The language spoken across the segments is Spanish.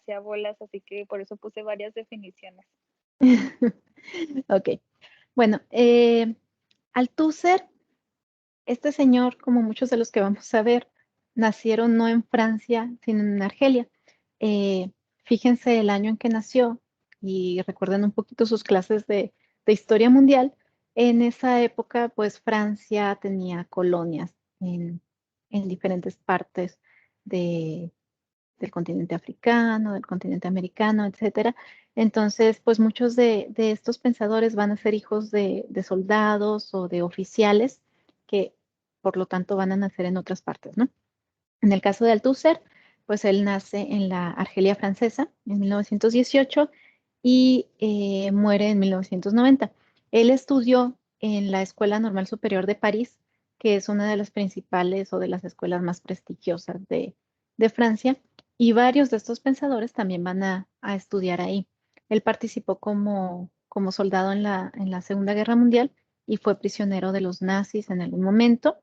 hacía bolas, así que por eso puse varias definiciones. Ok, bueno, Althusser, este señor, como muchos de los que vamos a ver, nacieron no en Francia, sino en Argelia. Eh, Fíjense el año en que nació y recuerden un poquito sus clases de historia mundial. En esa época, pues Francia tenía colonias en diferentes partes de, del continente africano, del continente americano, etcétera. Entonces, pues muchos de estos pensadores van a ser hijos de soldados o de oficiales que, por lo tanto, van a nacer en otras partes, ¿no? En el caso de Althusser, pues él nace en la Argelia francesa en 1918 y muere en 1990. Él estudió en la Escuela Normal Superior de París, que es una de las principales o de las escuelas más prestigiosas de Francia, y varios de estos pensadores también van a estudiar ahí. Él participó como soldado en la Segunda Guerra Mundial y fue prisionero de los nazis en algún momento.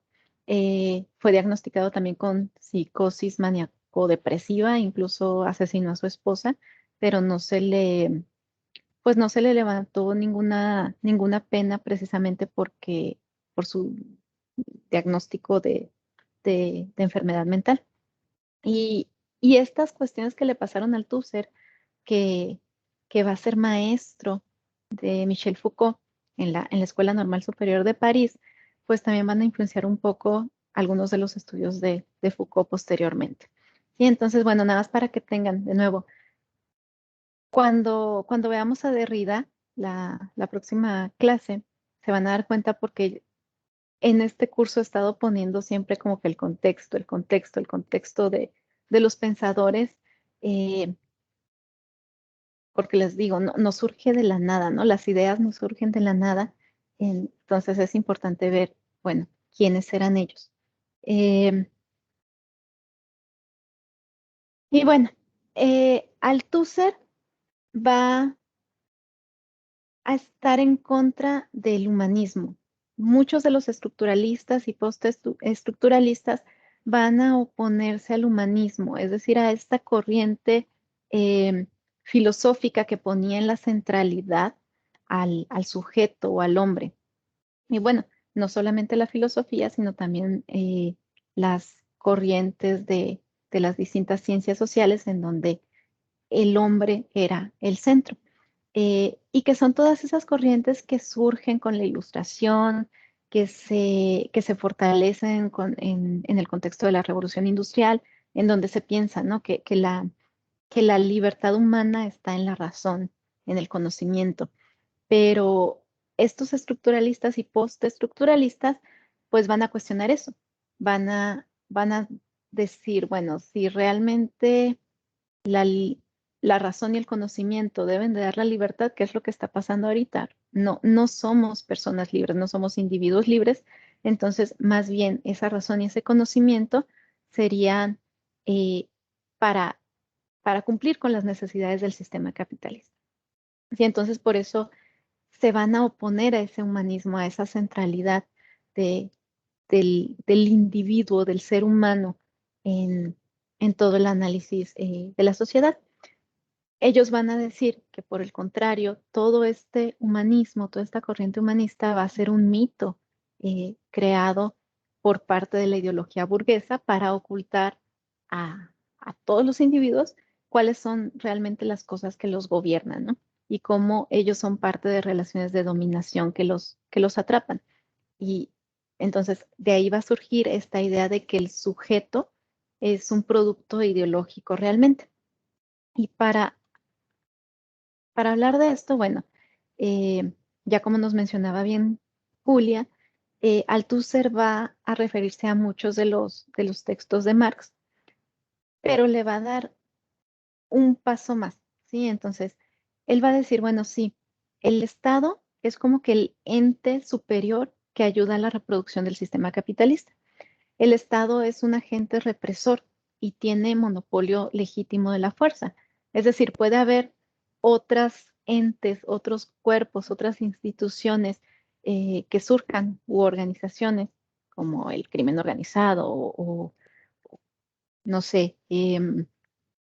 Fue diagnosticado también con psicosis maníaco-depresiva, incluso asesinó a su esposa, pero pues no se le levantó ninguna pena precisamente por su diagnóstico de enfermedad mental. Y, y estas cuestiones que le pasaron al Tusser, que, que va a ser maestro de Michel Foucault en la Escuela Normal Superior de París, pues también van a influenciar un poco algunos de los estudios de Foucault posteriormente. Y entonces, bueno, nada más para que tengan de nuevo, cuando veamos a Derrida, la próxima clase, se van a dar cuenta porque en este curso he estado poniendo siempre como que el contexto de los pensadores, eh, porque les digo, no surge de la nada, ¿no? Las ideas no surgen de la nada, entonces es importante ver, bueno, quiénes eran ellos. Eh, y bueno, Althusser va a estar en contra del humanismo. Muchos de los estructuralistas y postestructuralistas van a oponerse al humanismo, es decir, a esta corriente eh, filosófica que ponía en la centralidad al sujeto o al hombre. Y bueno, no solamente la filosofía, sino también las corrientes de las distintas ciencias sociales en donde el hombre era el centro. Y que son todas esas corrientes que surgen con la ilustración, que se fortalecen en el contexto de la revolución industrial, en donde se piensa, ¿no? Que la libertad humana está en la razón, en el conocimiento. Pero estos estructuralistas y postestructuralistas, pues van a cuestionar eso, van a decir, bueno, si realmente la, la razón y el conocimiento deben de dar la libertad, ¿qué es lo que está pasando ahorita? No somos personas libres, no somos individuos libres, entonces más bien esa razón y ese conocimiento serían eh, para, para cumplir con las necesidades del sistema capitalista. Y entonces por eso se van a oponer a ese humanismo, a esa centralidad de, del individuo, del ser humano en todo el análisis de la sociedad. Ellos van a decir que por el contrario, todo este humanismo, toda esta corriente humanista va a ser un mito creado por parte de la ideología burguesa para ocultar a todos los individuos cuáles son realmente las cosas que los gobiernan, ¿no? Y cómo ellos son parte de relaciones de dominación que los atrapan. Y entonces de ahí va a surgir esta idea de que el sujeto es un producto ideológico realmente. Y para hablar de esto, bueno, ya como nos mencionaba bien Julia, Althusser va a referirse a muchos de los textos de Marx, pero le va a dar un paso más, ¿sí? Entonces, él va a decir, bueno, sí, el Estado es como que el ente superior que ayuda a la reproducción del sistema capitalista. El Estado es un agente represor y tiene monopolio legítimo de la fuerza. Es decir, puede haber otras entes, otros cuerpos, otras instituciones que surjan u organizaciones como el crimen organizado o no sé,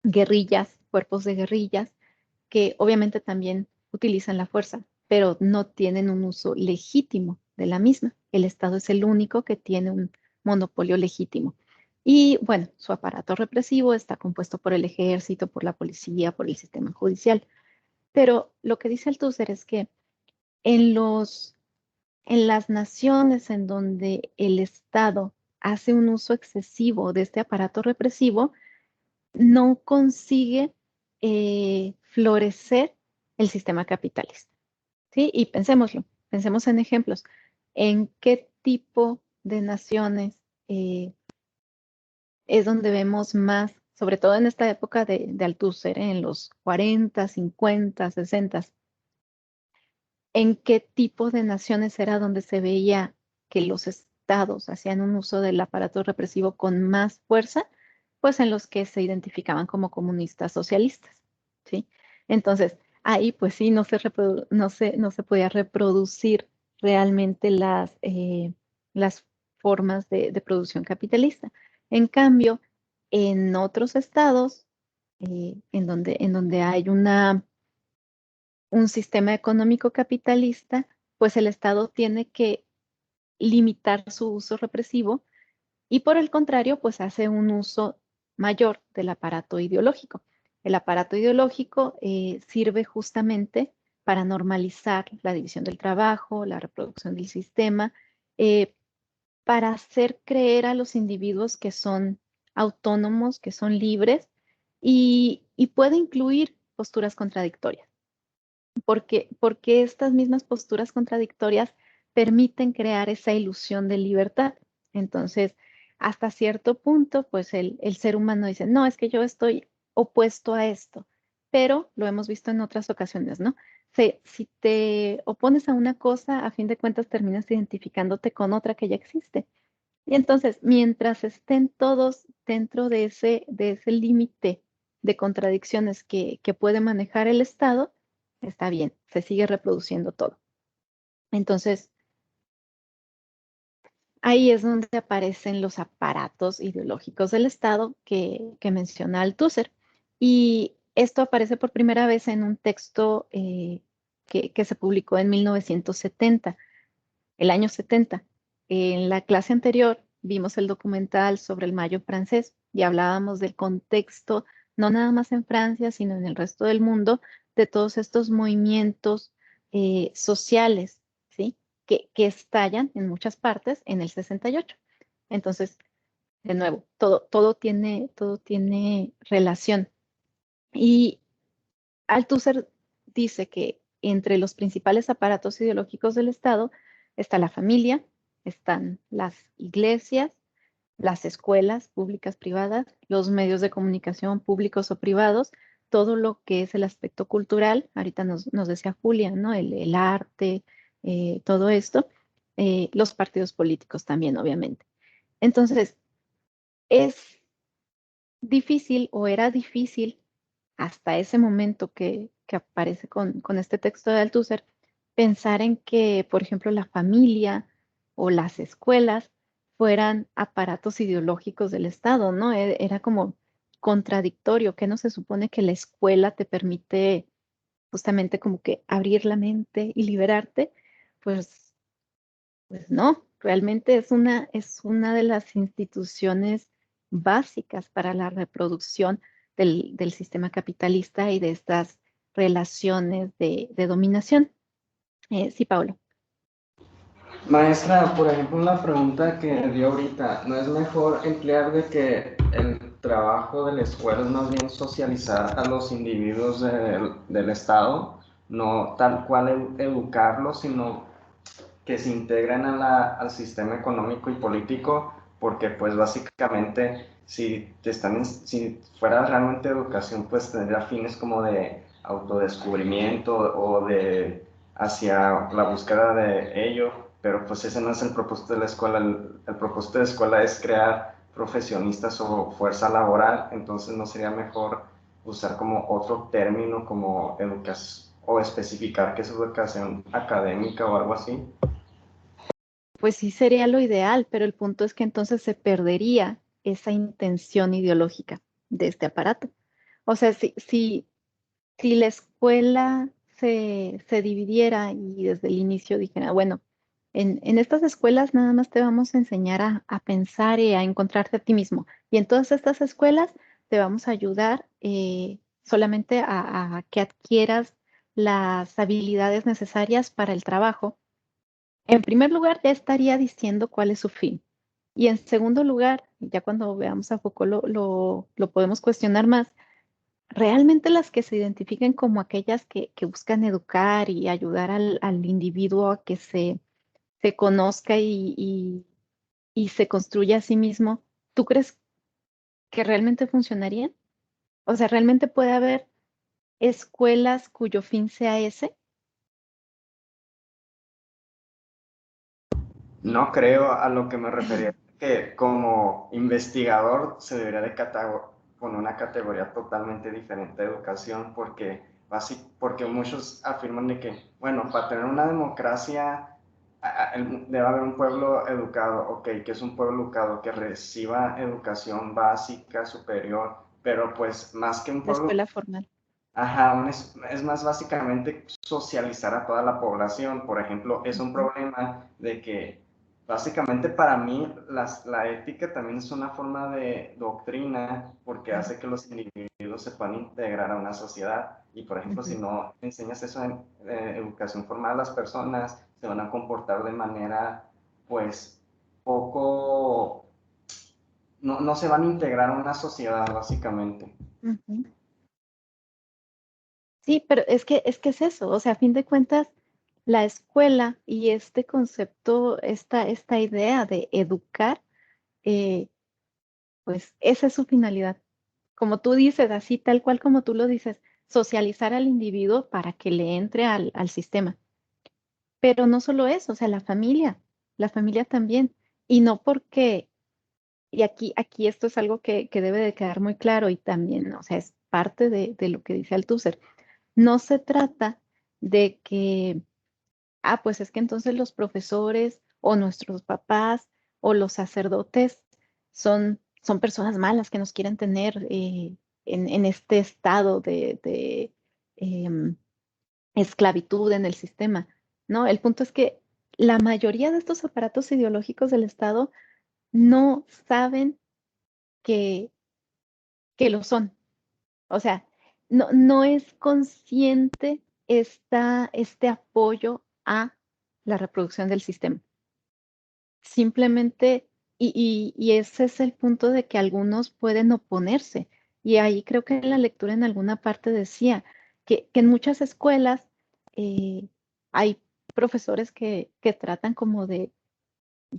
guerrillas cuerpos de guerrillas que obviamente también utilizan la fuerza, pero no tienen un uso legítimo de la misma. El Estado es el único que tiene un monopolio legítimo. Y bueno, su aparato represivo está compuesto por el ejército, por la policía, por el sistema judicial. Pero lo que dice Althusser es que en las naciones en donde el Estado hace un uso excesivo de este aparato represivo, no consigue florecer el sistema capitalista. ¿Sí? Y pensemos en ejemplos. ¿En qué tipo de naciones es donde vemos más, sobre todo en esta época de Althusser, en los 40, 50, 60, en qué tipo de naciones era donde se veía que los estados hacían un uso del aparato represivo con más fuerza? Pues en los que se identificaban como comunistas socialistas, ¿sí? Entonces, ahí pues sí, no se podía reproducir realmente las formas de producción capitalista. En cambio, en otros estados, en donde hay un sistema económico capitalista, pues el Estado tiene que limitar su uso represivo y por el contrario, pues hace un uso mayor del aparato ideológico. El aparato ideológico sirve justamente para normalizar la división del trabajo, la reproducción del sistema, eh, para hacer creer a los individuos que son autónomos, que son libres y puede incluir posturas contradictorias porque estas mismas posturas contradictorias permiten crear esa ilusión de libertad. Entonces, hasta cierto punto, pues el ser humano dice, no, es que yo estoy opuesto a esto, pero lo hemos visto en otras ocasiones, ¿no? Si te opones a una cosa, a fin de cuentas terminas identificándote con otra que ya existe. Y entonces, mientras estén todos dentro de ese límite de contradicciones que puede manejar el Estado, está bien, se sigue reproduciendo todo. Entonces, ahí es donde aparecen los aparatos ideológicos del Estado que menciona Althusser. Y esto aparece por primera vez en un texto que se publicó en 1970, el año 70. En la clase anterior vimos el documental sobre el Mayo francés y hablábamos del contexto, no nada más en Francia, sino en el resto del mundo, de todos estos movimientos sociales, ¿sí? Que estallan en muchas partes en el 68. Entonces, de nuevo, todo tiene relación. Y Althusser dice que entre los principales aparatos ideológicos del Estado está la familia, están las iglesias, las escuelas públicas, privadas, los medios de comunicación públicos o privados, todo lo que es el aspecto cultural, ahorita nos decía Julia, ¿no? El arte, todo esto, los partidos políticos también, obviamente. Entonces, es difícil o era difícil hasta ese momento que aparece con este texto de Althusser, pensar en que, por ejemplo, la familia o las escuelas fueran aparatos ideológicos del Estado, ¿no? Era como contradictorio, que no se supone que la escuela te permite justamente como que abrir la mente y liberarte, pues, pues no, realmente es una de las instituciones básicas para la reproducción del sistema capitalista y de estas relaciones de dominación. Sí, Paulo. Maestra, por ejemplo, una pregunta que dio ahorita, ¿no es mejor emplear de que el trabajo de la escuela es más bien socializar a los individuos del Estado, no tal cual educarlos, sino que se integren al sistema económico y político? Porque pues básicamente si fuera realmente educación, pues tendría fines como de autodescubrimiento o de hacia la búsqueda de ello, pero pues ese no es el propósito de la escuela. El propósito de la escuela es crear profesionistas o fuerza laboral. Entonces no sería mejor usar como otro término como educación o especificar que es educación académica o algo así? Pues sí sería lo ideal, pero el punto es que entonces se perdería esa intención ideológica de este aparato. O sea, si la escuela se dividiera y desde el inicio dijera, bueno, en estas escuelas nada más te vamos a enseñar a pensar y a encontrarte a ti mismo. Y en todas estas escuelas te vamos a ayudar solamente a que adquieras las habilidades necesarias para el trabajo. En primer lugar, ya estaría diciendo cuál es su fin. Y en segundo lugar, ya cuando veamos a Foucault lo podemos cuestionar más. Realmente las que se identifiquen como aquellas que buscan educar y ayudar al individuo a que se conozca y se construya a sí mismo, ¿tú crees que realmente funcionarían? O sea, ¿realmente puede haber escuelas cuyo fin sea ese? No creo. A lo que me refería, que como investigador se debería de poner una categoría totalmente diferente de educación, porque muchos afirman de que, bueno, para tener una democracia debe haber un pueblo educado. Ok, que es un pueblo educado, que reciba educación básica, superior, pero pues más que un La pueblo. escuela formal. Ajá, es más básicamente socializar a toda la población. Por ejemplo, es un Ujú, problema de que básicamente para mí la ética también es una forma de doctrina, porque claro. hace que los individuos se puedan integrar a una sociedad. Y por ejemplo, si Ujú. no enseñas eso en educación formal, las personas se van a comportar de manera pues poco, no se van a integrar a una sociedad básicamente. Ujú. Sí, pero es que es eso, o sea, a fin de cuentas, la escuela y este concepto, esta idea de educar, eh, pues esa es su finalidad. Como tú dices, así tal cual como tú lo dices, socializar al individuo para que le entre al sistema. Pero no solo eso, o sea, la familia también. Y no porque, y aquí esto es algo que debe de quedar muy claro y también, o sea, es parte de lo que dice Althusser. No se trata de que, pues es que entonces los profesores o nuestros papás o los sacerdotes son personas malas que nos quieren tener en este estado de em, esclavitud en el sistema, ¿no? El punto es que la mayoría de estos aparatos ideológicos del Estado no saben que, que lo son. O sea, no es consciente este apoyo a la reproducción del sistema. Simplemente, y ese es el punto de que algunos pueden oponerse. Y ahí creo que en la lectura en alguna parte decía que en muchas escuelas hay profesores que tratan como de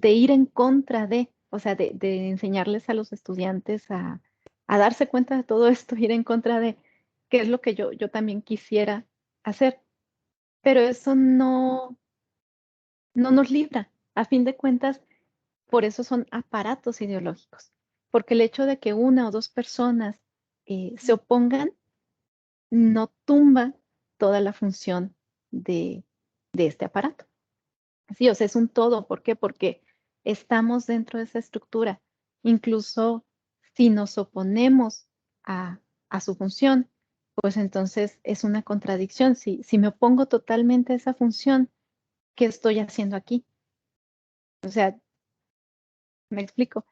ir en contra de, o sea, de enseñarles a los estudiantes a darse cuenta de todo esto, ir en contra de qué es lo que yo también quisiera hacer. Pero eso no nos libra. A fin de cuentas, por eso son aparatos ideológicos, porque el hecho de que una o dos personas se opongan no tumba toda la función de este aparato. Sí, o sea, es un todo. ¿Por qué? Porque estamos dentro de esa estructura. Incluso si nos oponemos a su función, pues entonces es una contradicción. Si me opongo totalmente a esa función, ¿qué estoy haciendo aquí? O sea, me explico.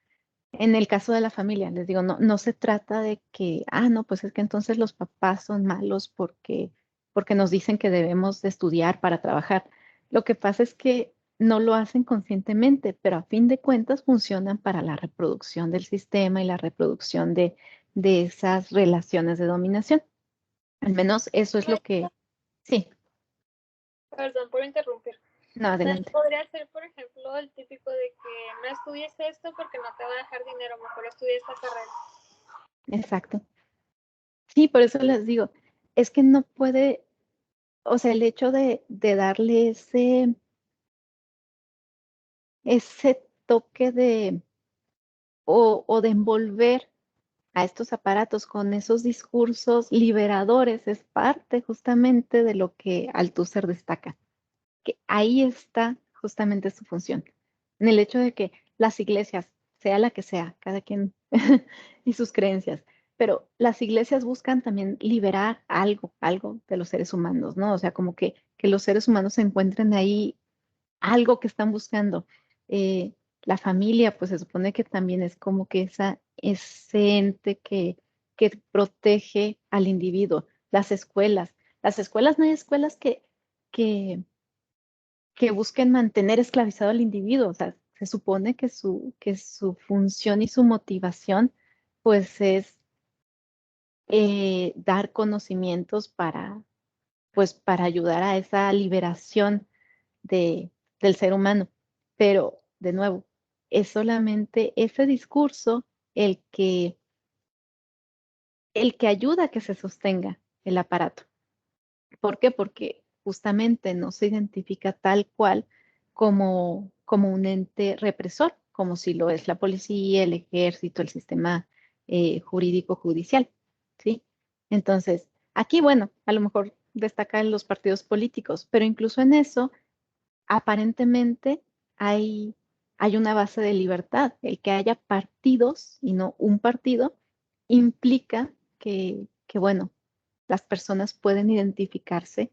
En el caso de la familia, les digo, no se trata de que, no, pues es que entonces los papás son malos porque nos dicen que debemos de estudiar para trabajar. Lo que pasa es que no lo hacen conscientemente, pero a fin de cuentas funcionan para la reproducción del sistema y la reproducción de esas relaciones de dominación. Al menos eso es lo que, sí, Perdón por interrumpir. no, adelante. Podría ser, por ejemplo, el típico de que no estudies esto porque no te va a dejar dinero, mejor estudia esta carrera. Exacto. Sí, por eso les digo, es que no puede, o sea, el hecho de darle ese toque o de envolver a estos aparatos con esos discursos liberadores es parte justamente de lo que Althusser destaca, que ahí está justamente su función, en el hecho de que las iglesias, sea la que sea, cada quien y sus creencias, pero las iglesias buscan también liberar algo de los seres humanos, ¿no? O sea, como que los seres humanos se encuentren ahí algo que están buscando. La familia, pues se supone que también es como que ese ente que protege al individuo. Las escuelas no hay escuelas que, que busquen mantener esclavizado al individuo. O sea, se supone que su función y su motivación, pues es dar conocimientos pues, para ayudar a esa liberación del ser humano. Pero, de nuevo, es solamente ese discurso el que ayuda a que se sostenga el aparato. ¿Por qué? Porque justamente no se identifica tal cual como un ente represor, como si lo es la policía, el ejército, el sistema jurídico judicial, ¿sí? Entonces, aquí, bueno, a lo mejor destacan los partidos políticos, pero incluso en eso, aparentemente hay una base de libertad. El que haya partidos y no un partido implica bueno, las personas pueden identificarse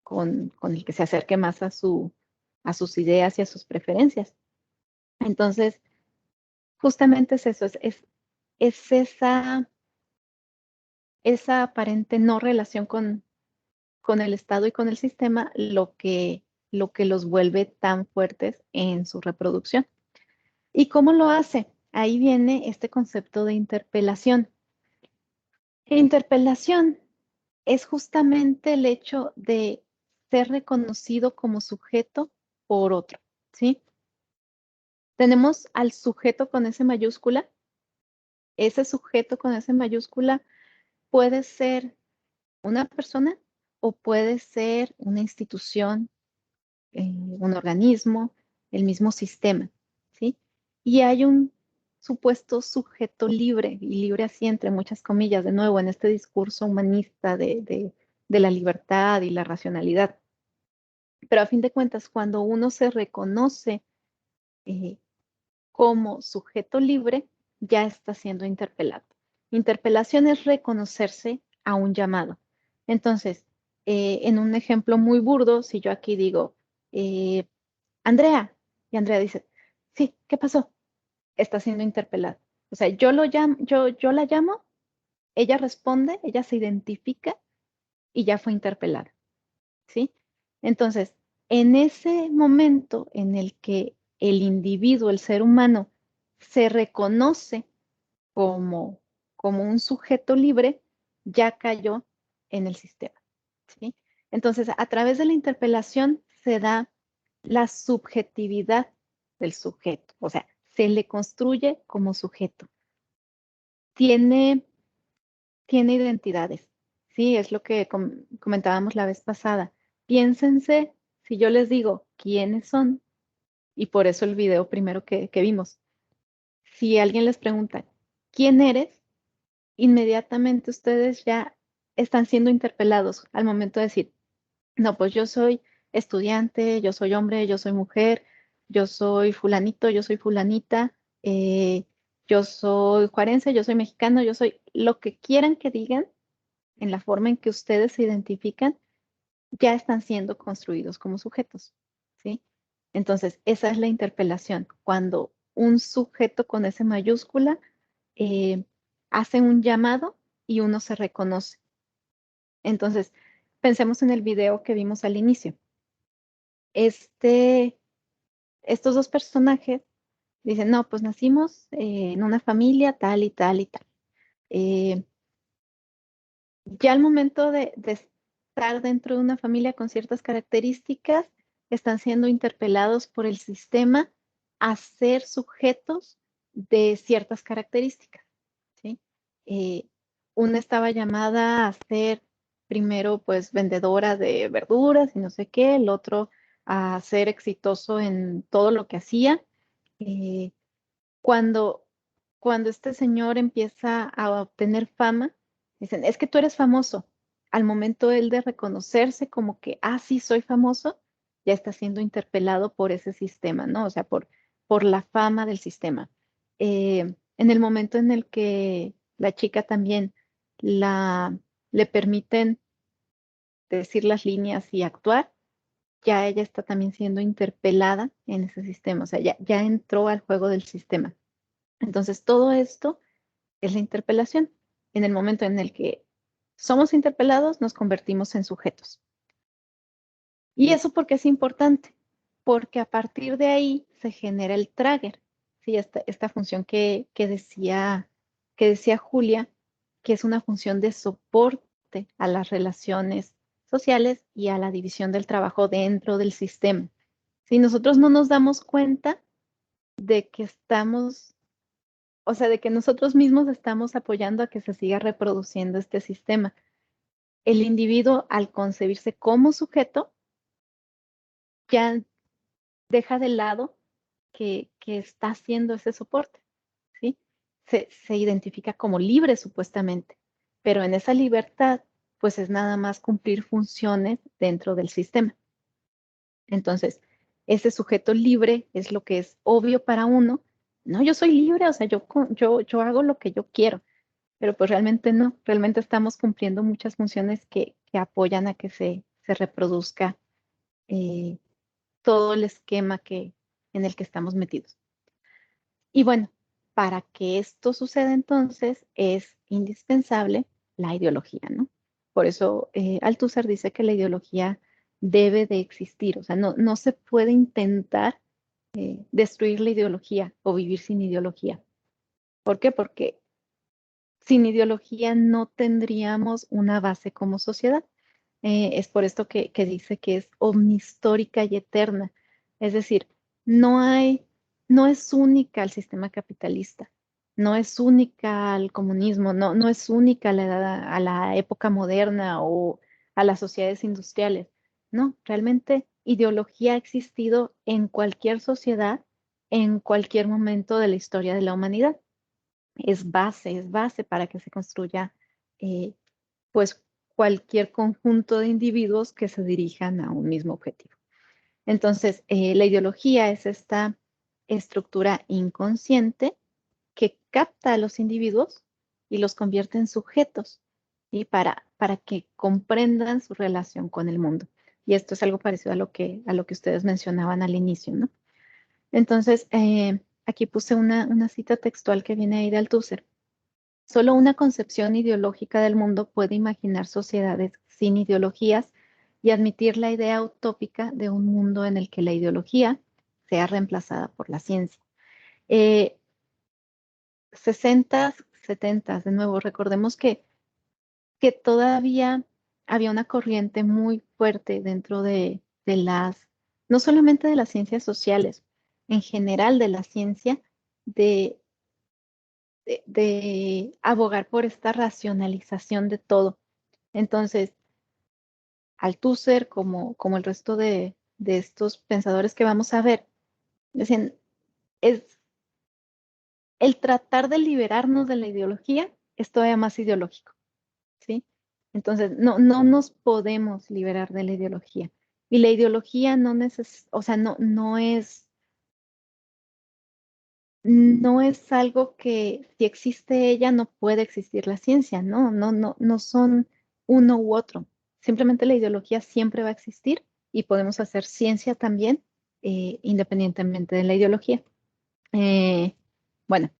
con el que se acerque más a sus ideas y a sus preferencias. Entonces, justamente es eso, es esa aparente no relación con el Estado y con el sistema lo que los vuelve tan fuertes en su reproducción. ¿Y cómo lo hace? Ahí viene este concepto de interpelación. Interpelación es justamente el hecho de ser reconocido como sujeto por otro, ¿sí? Tenemos al sujeto con S mayúscula. Ese sujeto con S mayúscula puede ser una persona o puede ser una institución, un organismo, el mismo sistema, ¿sí? Y hay un supuesto sujeto libre, y libre así entre muchas comillas, de nuevo, en este discurso humanista de la libertad y la racionalidad. Pero a fin de cuentas, cuando uno se reconoce eh, como sujeto libre, ya está siendo interpelado. Interpelación es reconocerse a un llamado. Entonces, en un ejemplo muy burdo, si yo aquí digo, Andrea, y Andrea dice, sí, ¿qué pasó? Está siendo interpelada. O sea, yo la llamo, ella responde, ella se identifica y ya fue interpelada, ¿sí? Entonces, en ese momento en el que el individuo, el ser humano, se reconoce como, como un sujeto libre, ya cayó en el sistema, ¿sí? Entonces, a través de la interpelación se da la subjetividad del sujeto, o sea, se le construye como sujeto. Tiene, tiene identidades, ¿sí? Es lo que comentábamos la vez pasada. Piénsense, si yo les digo quiénes son, y por eso el video primero que vimos, si alguien les pregunta, ¿quién eres? Inmediatamente ustedes ya están siendo interpelados al momento de decir, no, pues yo soy estudiante, yo soy hombre, yo soy mujer, yo soy fulanito, yo soy fulanita, yo soy juarense, yo soy mexicano, yo soy lo que quieran que digan en la forma en que ustedes se identifican, ya están siendo construidos como sujetos, ¿sí? Entonces, esa es la interpelación, cuando un sujeto con S mayúscula eh, hace un llamado y uno se reconoce. Entonces, pensemos en el video que vimos al inicio. Estos dos personajes dicen, no, pues nacimos en una familia tal y tal y tal. Eh, ya al momento de estar dentro de una familia con ciertas características, están siendo interpelados por el sistema a ser sujetos de ciertas características, ¿sí? Eh, una estaba llamada a ser primero pues vendedora de verduras y no sé qué, el otro a ser exitoso en todo lo que hacía. Eh, cuando, cuando este señor empieza a obtener fama, dicen, es que tú eres famoso. Al momento él de reconocerse como que, ah, sí, soy famoso, ya está siendo interpelado por ese sistema, ¿no? O sea, por la fama del sistema. En el momento en el que la chica también le permiten decir las líneas y actuar, ya ella está también siendo interpelada en ese sistema, o sea, ya entró al juego del sistema. Entonces, todo esto es la interpelación. En el momento en el que somos interpelados, nos convertimos en sujetos. ¿Y eso por qué es importante? Porque a partir de ahí se genera el trigger, ¿sí? Esta función que decía Julia, que es una función de soporte a las relaciones sociales y a la división del trabajo dentro del sistema. Si nosotros no nos damos cuenta de que estamos, o sea, de que nosotros mismos estamos apoyando a que se siga reproduciendo este sistema. El individuo, al concebirse como sujeto, ya deja de lado que está haciendo ese soporte, ¿sí? Se identifica como libre supuestamente, pero en esa libertad, pues es nada más cumplir funciones dentro del sistema. Entonces, ese sujeto libre es lo que es obvio para uno. No, yo soy libre, o sea, yo hago lo que yo quiero, pero pues realmente no, realmente estamos cumpliendo muchas funciones que apoyan a que se reproduzca todo el esquema en el que estamos metidos. Y bueno, para que esto suceda entonces es indispensable la ideología, ¿no? Por eso Althusser dice que la ideología debe de existir, o sea, no se puede intentar destruir la ideología o vivir sin ideología. ¿Por qué? Porque sin ideología no tendríamos una base como sociedad. Es por esto que dice que es omnihistórica y eterna. Es decir, no es única al sistema capitalista, no es única al comunismo, no es única a la época moderna o a las sociedades industriales. No, realmente ideología ha existido en cualquier sociedad, en cualquier momento de la historia de la humanidad. Es base para que se construya eh, pues cualquier conjunto de individuos que se dirijan a un mismo objetivo. Entonces, la ideología es esta estructura inconsciente que capta a los individuos y los convierte en sujetos, ¿sí? Para que comprendan su relación con el mundo. Y esto es algo parecido a lo que ustedes mencionaban al inicio, ¿no? Entonces, aquí puse una cita textual que viene ahí de Althusser. Solo una concepción ideológica del mundo puede imaginar sociedades sin ideologías y admitir la idea utópica de un mundo en el que la ideología sea reemplazada por la ciencia. 60, 70, de nuevo, recordemos que todavía había una corriente muy fuerte dentro de no solamente de las ciencias sociales, en general de la ciencia, de abogar por esta racionalización de todo. Entonces, Althusser, como el resto de estos pensadores que vamos a ver, decían, es el tratar de liberarnos de la ideología es todavía más ideológico, ¿sí? Entonces, no nos podemos liberar de la ideología. Y la ideología o sea, no es algo que si existe ella no puede existir la ciencia, no son uno u otro. Simplemente la ideología siempre va a existir y podemos hacer ciencia también independientemente de la ideología. Bueno,